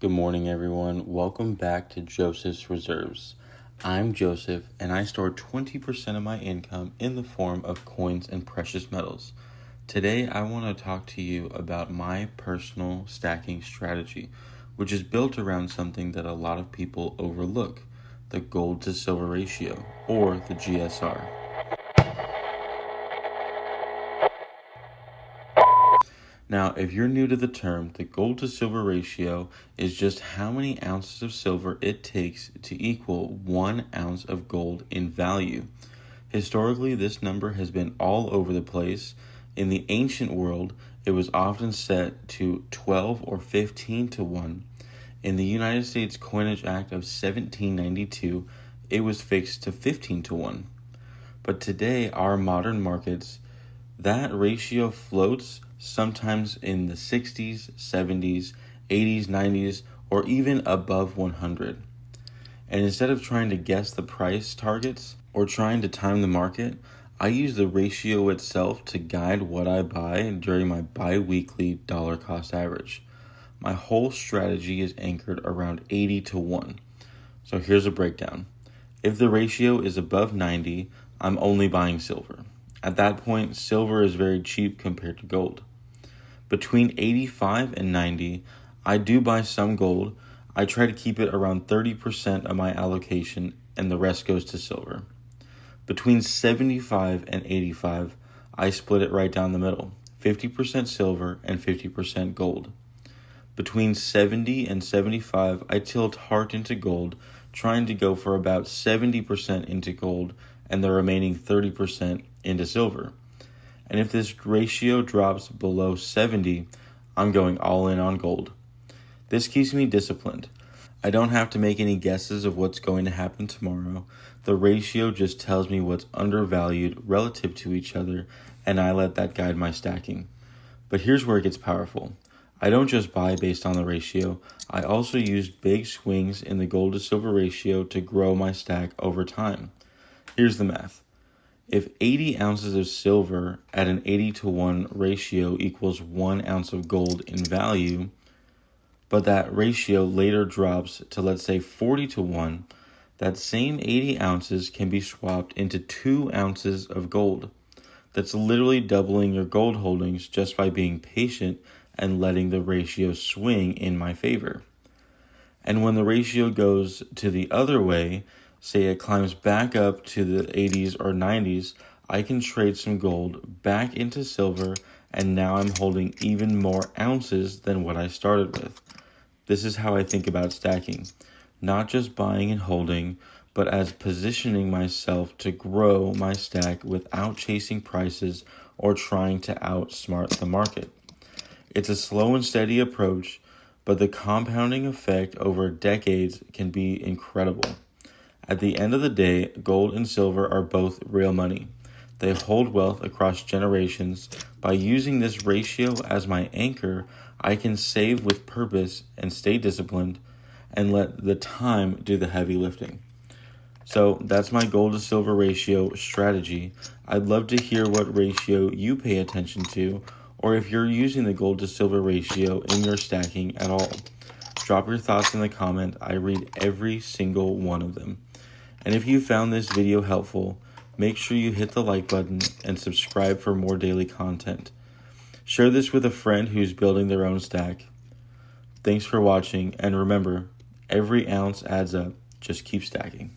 Good morning, everyone. Welcome back to Joseph's Reserves. I'm Joseph, and I store 20% of my income in the form of coins and precious metals. Today, I want to talk to you about my personal stacking strategy, which is built around something that a lot of people overlook, the gold to silver ratio, or the GSR. Now, if you're new to the term, the gold to silver ratio is just how many ounces of silver it takes to equal 1 ounce of gold in value. Historically, this number has been all over the place. In the ancient world, it was often set to 12 or 15 to 1. In the United States Coinage Act of 1792, it was fixed to 15 to 1. But today, our modern markets, that ratio floats sometimes in the 60s, 70s, 80s, 90s, or even above 100. And instead of trying to guess the price targets or trying to time the market, I use the ratio itself to guide what I buy during my bi-weekly dollar cost average. My whole strategy is anchored around 80 to 1. So here's a breakdown. If the ratio is above 90, I'm only buying silver. At that point, silver is very cheap compared to gold. Between 85 and 90, I do buy some gold. I try to keep it around 30% of my allocation, and the rest goes to silver. Between 75 and 85, I split it right down the middle, 50% silver and 50% gold. Between 70 and 75, I tilt hard into gold, trying to go for about 70% into gold and the remaining 30% into silver. And if this ratio drops below 70, I'm going all in on gold. This keeps me disciplined. I don't have to make any guesses of what's going to happen tomorrow. The ratio just tells me what's undervalued relative to each other, and I let that guide my stacking. But here's where it gets powerful. I don't just buy based on the ratio. I also use big swings in the gold to silver ratio to grow my stack over time. Here's the math. If 80 ounces of silver at an 80 to 1 ratio equals 1 ounce of gold in value, but that ratio later drops to, let's say, 40 to 1, that same 80 ounces can be swapped into 2 ounces of gold. That's literally doubling your gold holdings just by being patient and letting the ratio swing in my favor. And when the ratio goes to the other way, say it climbs back up to the 80s or 90s, I can trade some gold back into silver, and now I'm holding even more ounces than what I started with. This is how I think about stacking. Not just buying and holding, but as positioning myself to grow my stack without chasing prices or trying to outsmart the market. It's a slow and steady approach, but the compounding effect over decades can be incredible. At the end of the day, gold and silver are both real money. They hold wealth across generations. By using this ratio as my anchor, I can save with purpose and stay disciplined and let the time do the heavy lifting. So that's my gold to silver ratio strategy. I'd love to hear what ratio you pay attention to, or if you're using the gold to silver ratio in your stacking at all. Drop your thoughts in the comment. I read every single one of them. And if you found this video helpful, make sure you hit the like button and subscribe for more daily content. Share this with a friend who's building their own stack. Thanks for watching, and remember, every ounce adds up. Just keep stacking.